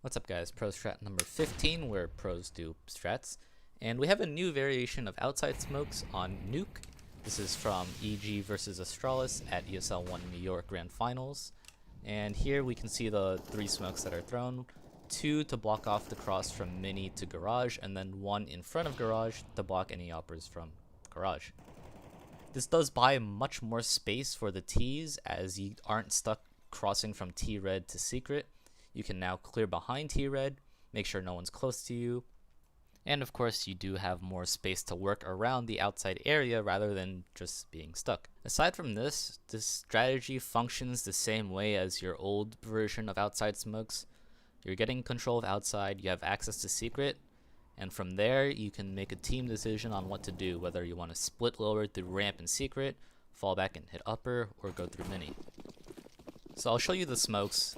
What's up guys, Pro Strat number 15 where pros do strats, and we have a new variation of outside smokes on Nuke. This is from EG versus Astralis at ESL One New York Grand Finals, and here we can see the 3 smokes that are thrown, 2 to block off the cross from mini to garage, and then 1 in front of garage to block any uppers from garage. This does buy much more space for the T's as you aren't stuck crossing from T-Red to secret. You can now clear behind T-Red, make sure no one's close to you, and of course you do have more space to work around the outside area rather than just being stuck. Aside from this strategy functions the same way as your old version of outside smokes. You're getting control of outside, you have access to secret, and from there you can make a team decision on what to do, whether you want to split lower through ramp and secret, fall back and hit upper, or go through mini. So I'll show you the smokes.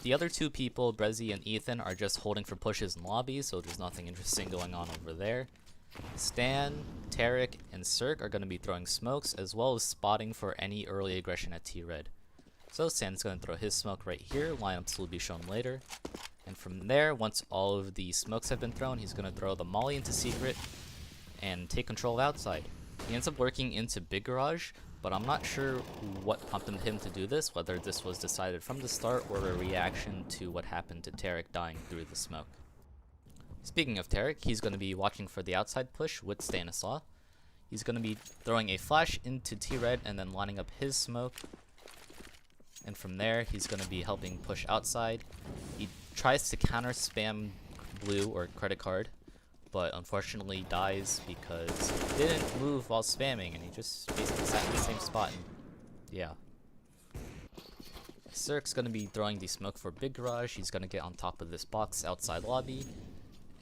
The other 2 people, Brezzy and Ethan, are just holding for pushes in lobby, so there's nothing interesting going on over there. Stan, Tarek, and Cirque are going to be throwing smokes, as well as spotting for any early aggression at T-Red. So Stan's going to throw his smoke right here, lineups will be shown later. And from there, once all of the smokes have been thrown, he's going to throw the molly into secret and take control of outside. He ends up working into big garage, but I'm not sure what prompted him to do this, whether this was decided from the start or a reaction to what happened to Tarek dying through the smoke. Speaking of Tarek, he's going to be watching for the outside push with Stanislaw. He's going to be throwing a flash into T-Red and then lining up his smoke. And from there, he's going to be helping push outside. He tries to counter spam blue or credit card, but unfortunately dies because he didn't move while spamming and he just basically sat in the same spot and yeah. Cirque's gonna be throwing the smoke for big garage. He's gonna get on top of this box outside lobby,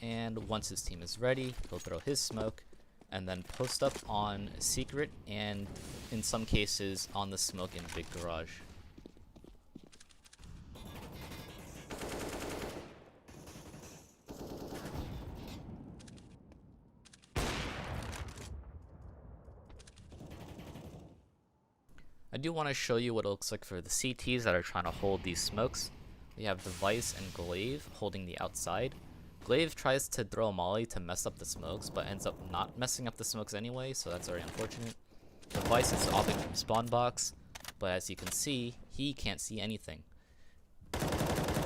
and once his team is ready, he'll throw his smoke and then post up on secret and in some cases on the smoke in big garage. I do want to show you what it looks like for the CTs that are trying to hold these smokes. We have the Vice and Glaive holding the outside. Glaive tries to throw a molly to mess up the smokes, but ends up not messing up the smokes anyway, so that's very unfortunate. The Vice is opting from spawn box, but as you can see, he can't see anything.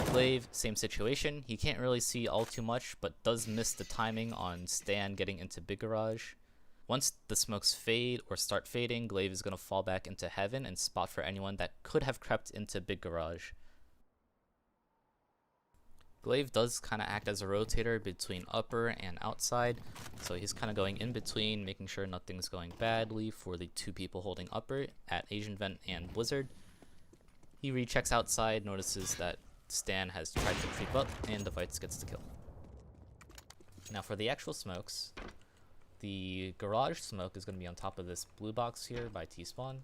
Glaive, same situation. He can't really see all too much, but does miss the timing on Stan getting into big garage. Once the smokes fade or start fading, Glaive is going to fall back into heaven and spot for anyone that could have crept into big garage. Glaive does kind of act as a rotator between upper and outside, so he's kind of going in between, making sure nothing's going badly for the 2 people holding upper at Asian Vent and Blizzard. He rechecks outside, notices that Stan has tried to creep up, and the Vice gets the kill. Now for the actual smokes, the garage smoke is going to be on top of this blue box here by T-spawn.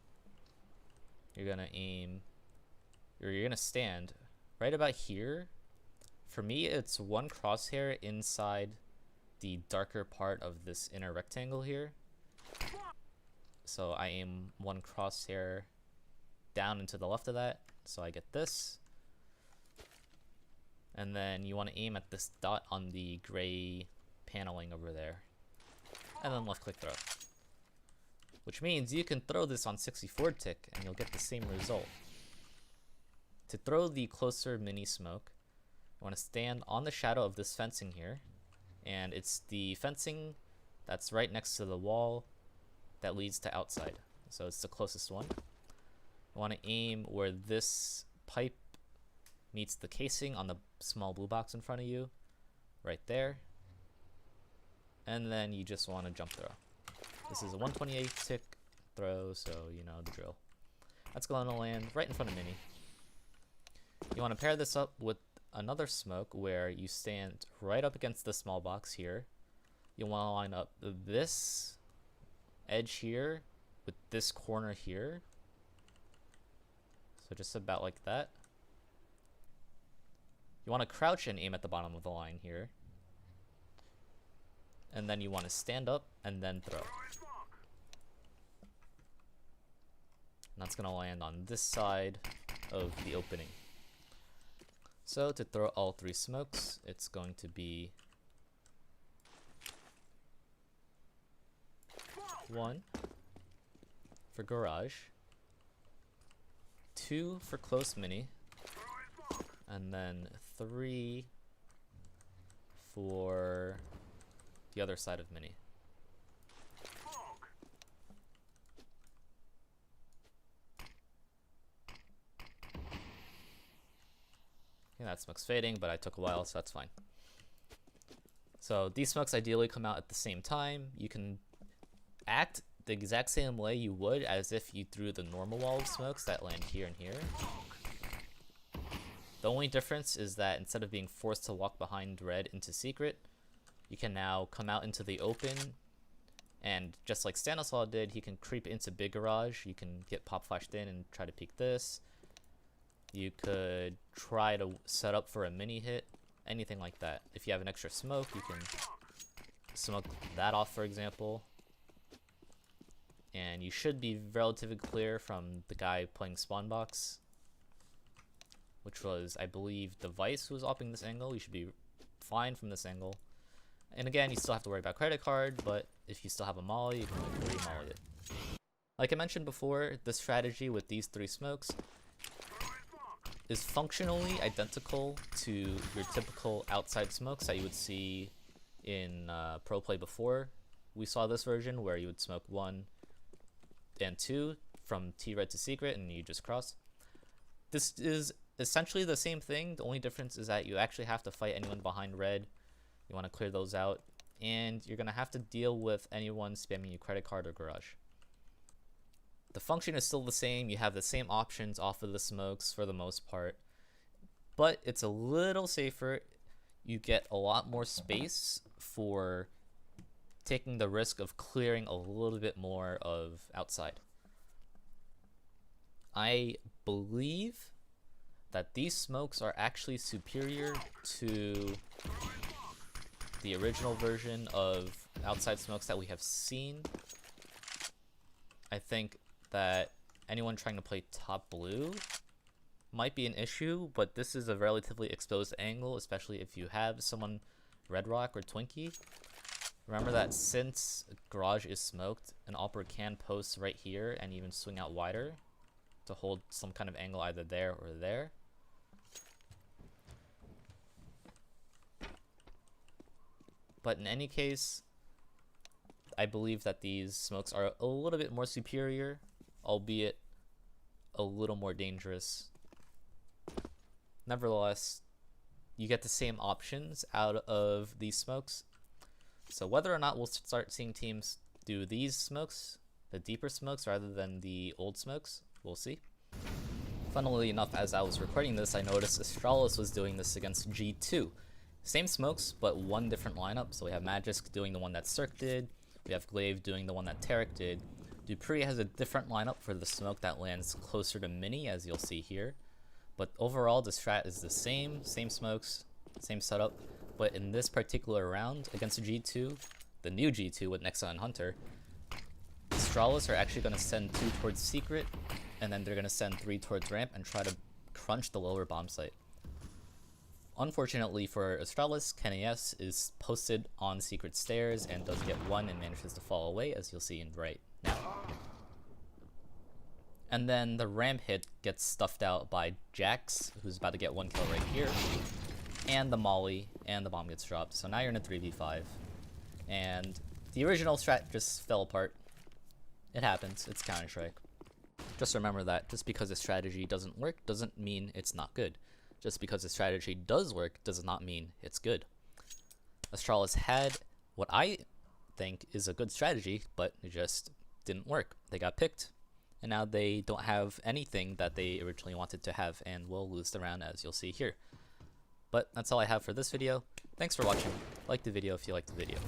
You're going to aim, or you're going to stand right about here. For me, it's 1 crosshair inside the darker part of this inner rectangle here. So I aim 1 crosshair down and to the left of that, so I get this. And then you want to aim at this dot on the gray paneling over there. And then left click throw. Which means you can throw this on 64 tick and you'll get the same result. To throw the closer mini smoke, you want to stand on the shadow of this fencing here. And it's the fencing that's right next to the wall that leads to outside. So it's the closest one. You want to aim where this pipe meets the casing on the small blue box in front of you. Right there. And then you just want to jump throw. This is a 128 tick throw, so you know the drill. That's going to land right in front of mini. You want to pair this up with another smoke where you stand right up against the small box here. You want to line up this edge here with this corner here. So just about like that. You want to crouch and aim at the bottom of the line here. And then you want to stand up and then throw. And that's going to land on this side of the opening. So to throw all 3 smokes, it's going to be 1 for garage, 2 for close mini, and then 3 for the other side of mini. Okay, that smoke's fading, but I took a while, so that's fine. So these smokes ideally come out at the same time. You can act the exact same way you would as if you threw the normal wall of smokes that land here and here. The only difference is that instead of being forced to walk behind red into secret, you can now come out into the open, and just like Stanislaw did, he can creep into big garage. You can get pop flashed in and try to peek this. You could try to set up for a mini hit, anything like that. If you have an extra smoke, you can smoke that off, for example. And you should be relatively clear from the guy playing spawn box, which was, I believe, Device who was opping this angle. You should be fine from this angle. And again, you still have to worry about credit card, but if you still have a molly, you can re-molly it. Like I mentioned before, the strategy with these 3 smokes is functionally identical to your typical outside smokes that you would see in pro play before we saw this version, where you would smoke 1 and 2 from T-red to secret and you just cross. This is essentially the same thing. The only difference is that you actually have to fight anyone behind red. You want to clear those out, and you're going to have to deal with anyone spamming you credit card or garage. The function is still the same. You have the same options off of the smokes for the most part, but it's a little safer. You get a lot more space for taking the risk of clearing a little bit more of outside. I believe that these smokes are actually superior to the original version of outside smokes that we have seen. I think that anyone trying to play top blue might be an issue, but this is a relatively exposed angle, especially if you have someone Red Rock or Twinkie. Remember that since garage is smoked, an opera can post right here and even swing out wider to hold some kind of angle either there or there. But in any case, I believe that these smokes are a little bit more superior, albeit a little more dangerous. Nevertheless, you get the same options out of these smokes. So whether or not we'll start seeing teams do these smokes, the deeper smokes, rather than the old smokes, we'll see. Funnily enough, as I was recording this, I noticed Astralis was doing this against G2. Same smokes, but 1 different lineup. So we have Magisk doing the one that Cirque did. We have Glaive doing the one that Tarek did. Dupree has a different lineup for the smoke that lands closer to mini, as you'll see here. But overall, the strat is the same smokes, same setup. But in this particular round against G2, the new G2 with Nexa and Hunter, Astralis are actually going to send 2 towards secret, and then they're going to send 3 towards ramp and try to crunch the lower bomb site. Unfortunately for Astralis, KennyS is posted on secret stairs and does get 1 and manages to fall away, as you'll see in right now. And then the ramp hit gets stuffed out by Jax, who's about to get 1 kill right here, and the molly, and the bomb gets dropped. So now you're in a 3v5, and the original strat just fell apart. It happens, it's Counter-Strike. Just remember that just because a strategy doesn't work doesn't mean it's not good. Just because a strategy does work does not mean it's good. Astralis had what I think is a good strategy, but it just didn't work. They got picked, and now they don't have anything that they originally wanted to have, and will lose the round, as you'll see here. But that's all I have for this video. Thanks for watching. Like the video if you liked the video.